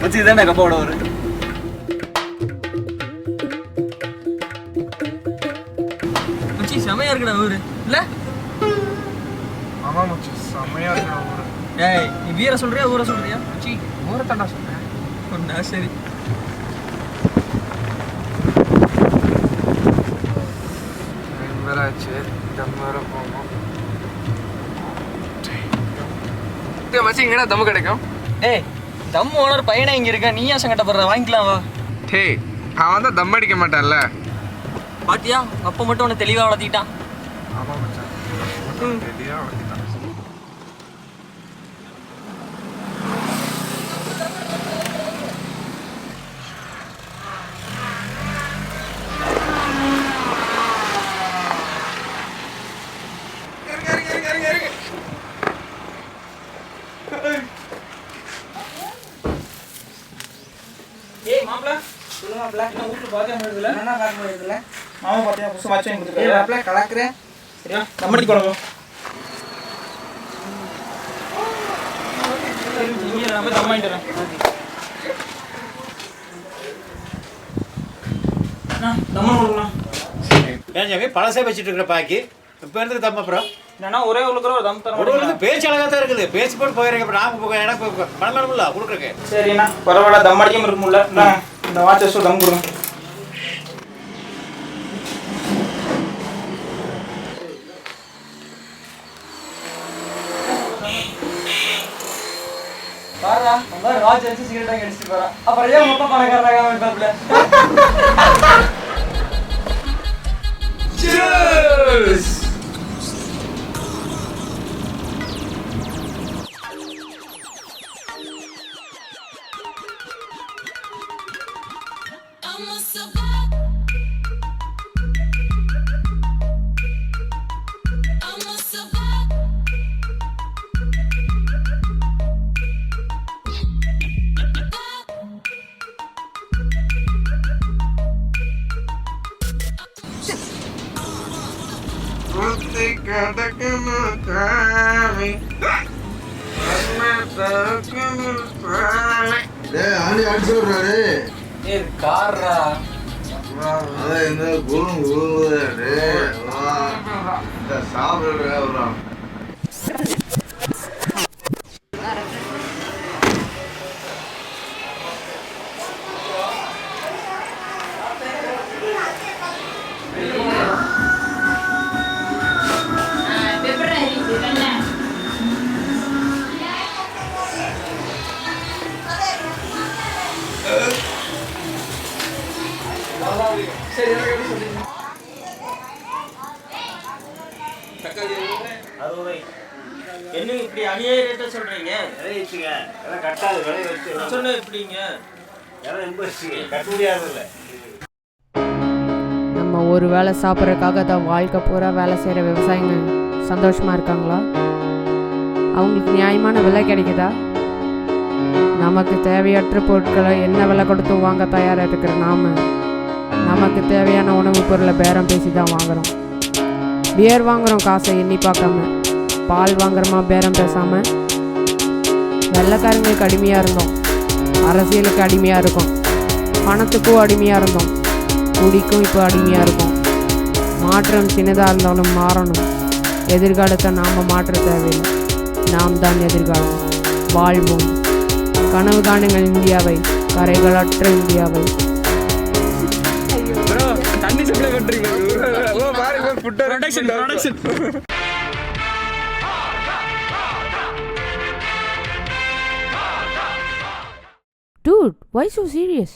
மச்சி இதானே கப்பாவோட ஒரு மச்சி செமையா இருக்குடா ஊரு இல்ல? ஆமா மச்சி செமையா இருக்குடா ஊரு. ஏய் நீ வீர சொல்றியா ஊரை சொல்றியா? மச்சி ஊரை தாண்டா சொல்றேன். ஒண்ணா சரி. டைம் வேற ஆச்சு, தம் வேற போகணும். மச்சி எங்கடா தம்மு கிடைக்கும்? டேய் தம் ஓனர் பையனை இங்க இருக்க, நீ ஏன் சங்கடப்படுற? வாங்கிக்கலாம் வா. டேய் அவன் தான் தம் அடிக்க மாட்டான்ல. பாத்தியா அப்ப மட்டும் உன்னை தெளிவா வளர்த்திட்டான். ஆமா மச்சான், தெளிவா வளர்த்திட்டான். ஏய் மாப்ள சொல்லுங்க மாப்ள, என்ன ஊருக்கு பாத்தியா முடியல? என்ன காரணம் முடியல? மாமா பாத்தியா புதுசா வாட்ச் வாங்கி கொடுத்துருக்காரு. ஏய் மாப்ள கலக்குறே. சரியா கம்பெனி கொடங்க. நீங்க நம்ம தம் வாங்கிட்டு வரேன். நான் தம் கொடுங்க. ஏன் ஜாமி பழசே வச்சிட்டு இருக்கிற பாக்கி இப்போ இருந்து தம் அப்புறம் என்னன்னா ஒரே உள்ளுக்குற ஒரு தம் தர ஒரு வந்து பேச்சு அழகா தான் இருக்குது. பேச்சு போட்டு போயிடுறீங்க. இப்போ நாம எனக்கு பணம் வேணும்ல கொடுக்குறக்கு. சரிண்ணா பரவாயில்ல, தம் அடிக்காம இருக்கும்ல. இந்த வாட்ச் வச்சு தம் கொடுங்க. பாரா நம்ம வாட்ச் வச்சு சிகரெட் வாங்கி அடிச்சிட்டு போறா. அப்புறம் ஏன் மொத்த பணக்காரனாக இருப்பாப்ல? Cheers! அடிச்சு விடுறாரு. கார்ரா சாப்பிடுற என்ன இப்படி அநியாய ரேட்டா சொல்றீங்க? கட்டாது விலை வச்சு சொன்ன எப்படிங்க? கட்ட முடியாது. நம்ம ஒரு வேளை சாப்பிட்றதுக்காக தான் வாழ்க்கை பூரா வேலை செய்கிற விவசாயிங்க சந்தோஷமாக இருக்காங்களா? அவங்களுக்கு நியாயமான விலை கிடைக்குதா? நமக்கு தேவையற்ற பொருட்களை என்ன விலை கொடுத்து வாங்க தயாராக இருக்கிற நமக்கு தேவையான உணவுப் பொருளை பேரம் பேசி தான் வாங்குகிறோம். பியர் வாங்குகிறோம் காசை எண்ணி பார்க்காம, பால் வாங்குறோமா பேரம் பேசாமல். வெள்ளைக்காரங்களுக்கு அடிமையாக இருந்தோம், அரசியலுக்கு அடிமையாக இருக்கோம், பணத்துக்கும் அடிமையாக இருந்தோம், குடிக்கும் இப்போ அடிமையாக இருக்கும். மாற்றம் சின்னதாக இருந்தாலும் மாறணும். எதிர்காலத்தை நாம் மாற்ற தேவையில்லை, நாம் தான் எதிர்காலம். வாழ்வோம். கனவு காணுங்கள் இந்தியாவை, கரைகளற்ற இந்தியாவை. தண்ணி சப்ளை பண்றீங்களா? Production. Dude, why so serious?